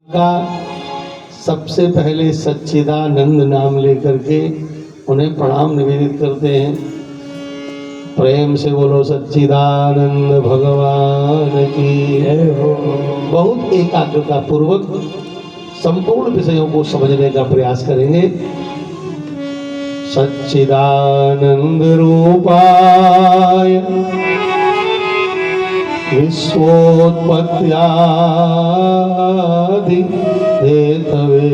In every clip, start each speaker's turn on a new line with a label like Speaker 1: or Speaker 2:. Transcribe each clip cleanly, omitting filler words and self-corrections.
Speaker 1: का सबसे पहले सच्चिदानंद नाम लेकर के उन्हें प्रणाम निवेदित करते हैं। प्रेम से बोलो सच्चिदानंद भगवान की जय हो। बहुत एकाग्रता पूर्वक संपूर्ण विषयों को समझने का प्रयास करेंगे। सच्चिदानंद रूपाय विश्वोत्पत्त्यादि हेतवे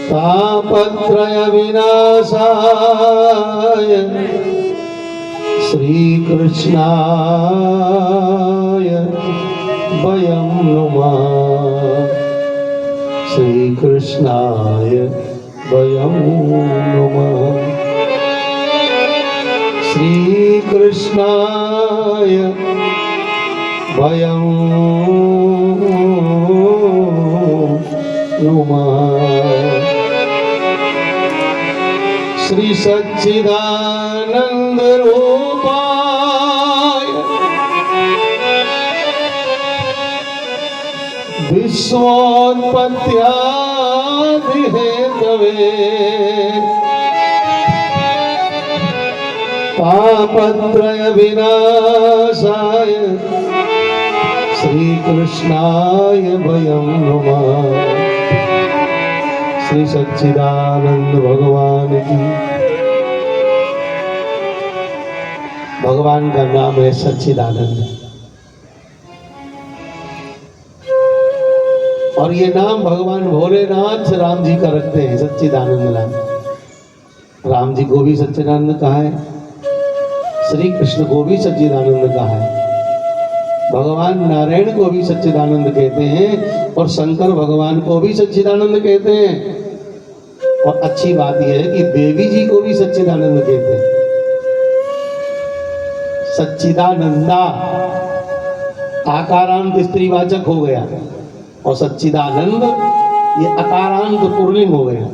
Speaker 1: तापत्रय विनाशाय श्रीकृष्णाय वयं नुमः। श्रीकृष्णाय वयं नुमः। श्रीकृष्णाय वयं नुमः। श्री सच्चिदानंद रूपाय विश्वोत्पत्त्यादि हेतवे तापत्रय विनाशाय श्रीकृष्णाय वयं नुमः। श्री सच्चिदानंद भगवान की। भगवान का नाम है सच्चिदानंद और ये नाम भगवान भोलेनाथ राम जी का रखते हैं, सच्चिदानंद नाम। राम जी को भी सच्चिदानंद कहा है, श्री कृष्ण को भी सच्चिदानंद कहा है, भगवान नारायण को भी सच्चिदानंद कहते हैं और शंकर भगवान को भी सच्चिदानंद कहते हैं। और अच्छी बात यह है कि देवी जी को भी सच्चिदानंद कहते हैं। सच्चिदानंदा आकारांत स्त्रीवाचक हो गया और सच्चिदानंद ये अकारांत पुल्लिंग हो गया।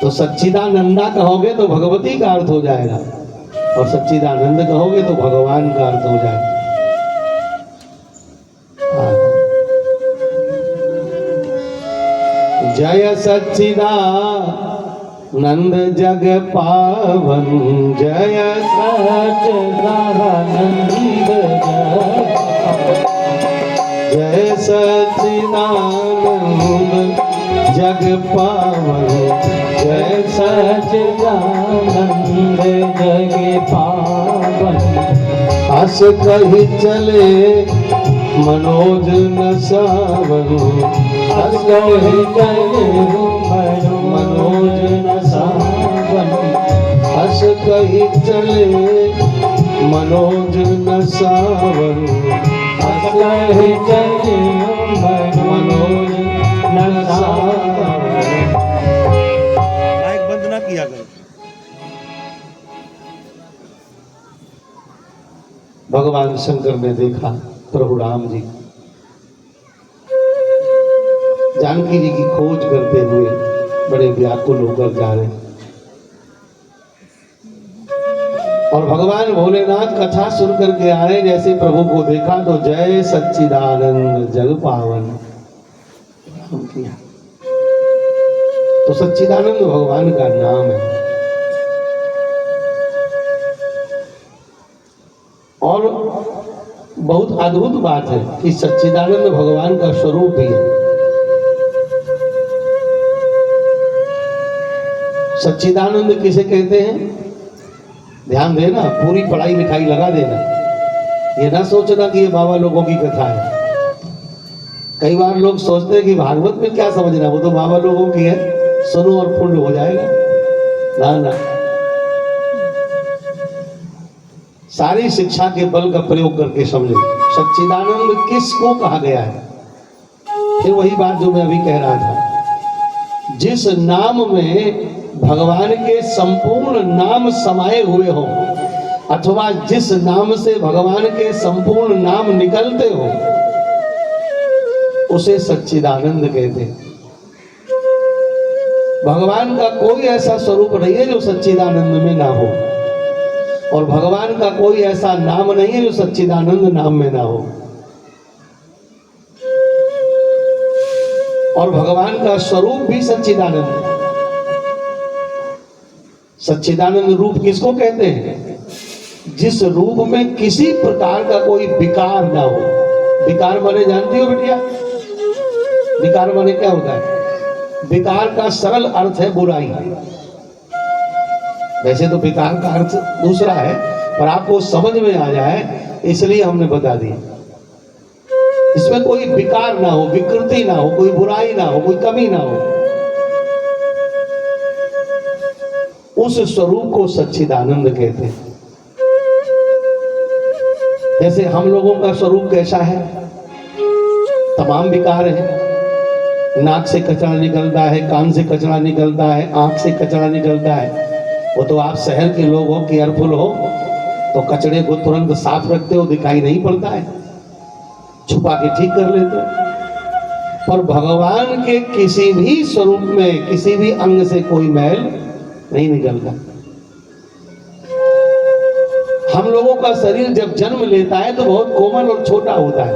Speaker 1: तो सच्चिदानंदा कहोगे तो भगवती का अर्थ हो जाएगा और सच्चिदानंद कहोगे तो भगवान का अर्थ हो जाएगा। जय सच्चिदानंद जग पावन, जय सच्चिदानंद जय सच्चिदानंद जग पावन, जय सच्चिदानंद जग पावन। हस कही चले मनोज न सावन, हस कही चले मनोज न सावन। हस कही चले मनोज न सावन, हस कही चले मनोज न सावन।
Speaker 2: माइक बंद ना किया करो।
Speaker 1: भगवान शंकर ने देखा प्रभु राम जी जानकी जी की खोज करते हुए बड़े व्याकुल होकर जा रहे और भगवान भोलेनाथ कथा सुन करके आए। जैसे प्रभु को देखा तो जय सच्चिदानंद जग पावन किया। तो सच्चिदानंद भगवान का नाम है और बहुत अद्भुत बात है कि सच्चिदानंद भगवान का स्वरूप भी है। सच्चिदानंद किसे कहते हैं? ध्यान देना, पूरी पढ़ाई लिखाई लगा देना। ये ना सोचना कि ये बाबा लोगों की कथा है। कई बार लोग सोचते हैं कि भागवत में क्या समझना, वो तो बाबा लोगों की है, सुनो और पुण्य हो जाएगा। ना ना, सारी शिक्षा के बल का प्रयोग करके समझे सच्चिदानंद किसको कहा गया है। फिर वही बात जो मैं अभी कह रहा था, जिस नाम में भगवान के संपूर्ण नाम समाये हुए हो अथवा जिस नाम से भगवान के संपूर्ण नाम निकलते हो उसे सच्चिदानंद कहते हैं। भगवान का कोई ऐसा स्वरूप नहीं है जो सच्चिदानंद में ना हो। और भगवान का कोई ऐसा नाम नहीं है जो सच्चिदानंद नाम में ना हो। और भगवान का स्वरूप भी सच्चिदानंद है। सच्चिदानंद रूप किसको कहते हैं? जिस रूप में किसी प्रकार का कोई विकार ना हो। विकार माने जानती हो बिटिया? विकार माने क्या होता है? विकार का सरल अर्थ है बुराई। वैसे तो विकार का अर्थ दूसरा है, पर आपको समझ में आ जाए इसलिए हमने बता दिया। इसमें कोई विकार ना हो, विकृति ना हो, कोई बुराई ना हो, कोई कमी ना हो। उस स्वरूप को सच्चिदानंद कहते हैं। जैसे हम लोगों का स्वरूप कैसा है? तमाम विकार है। नाक से कचरा निकलता है, कान से कचरा निकलता है, आंख से कचरा निकलता है। वो तो आप शहर के लोग हो, केयरफुल हो, तो कचरे को तुरंत साफ रखते हो, दिखाई नहीं पड़ता है, छुपा के ठीक कर लेते हो। पर भगवान के किसी भी स्वरूप में किसी भी अंग से कोई मैल नहीं निकलता। हम लोगों का शरीर जब जन्म लेता है तो बहुत कोमल और छोटा होता है।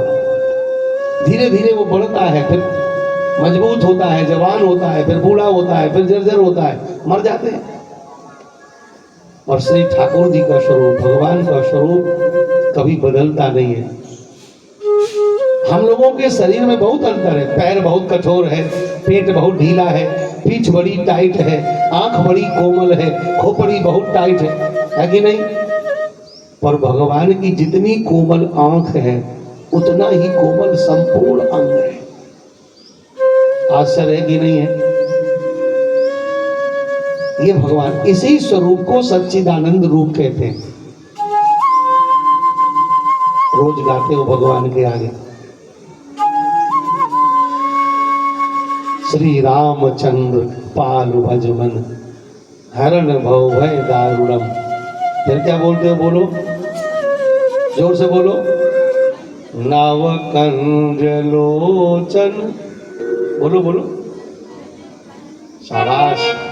Speaker 1: धीरे धीरे वो बढ़ता है, फिर मजबूत होता है, जवान होता है, फिर बूढ़ा होता है, फिर जर्जर होता है, मर जाते हैं। और श्री ठाकुर जी का स्वरूप, भगवान का स्वरूप कभी बदलता नहीं है। हम लोगों के शरीर में बहुत अंतर है। पैर बहुत कठोर है, पेट बहुत ढीला है, पीठ बड़ी टाइट है, आंख बड़ी कोमल है, खोपड़ी बहुत टाइट है कि नहीं? पर भगवान की जितनी कोमल आंख है उतना ही कोमल संपूर्ण अंग है। आश्चर्य है कि नहीं है? ये भगवान, इसी स्वरूप को सच्चिदानंद रूप कहते हैं। रोज गाते हो भगवान के आगे, श्री रामचंद्र पालु भज मन, हरण भव भय दारुणम। फिर क्या बोलते हो? बोलो, जोर से बोलो। नव कंज लोचन, बोलो बोलो, शाबाश।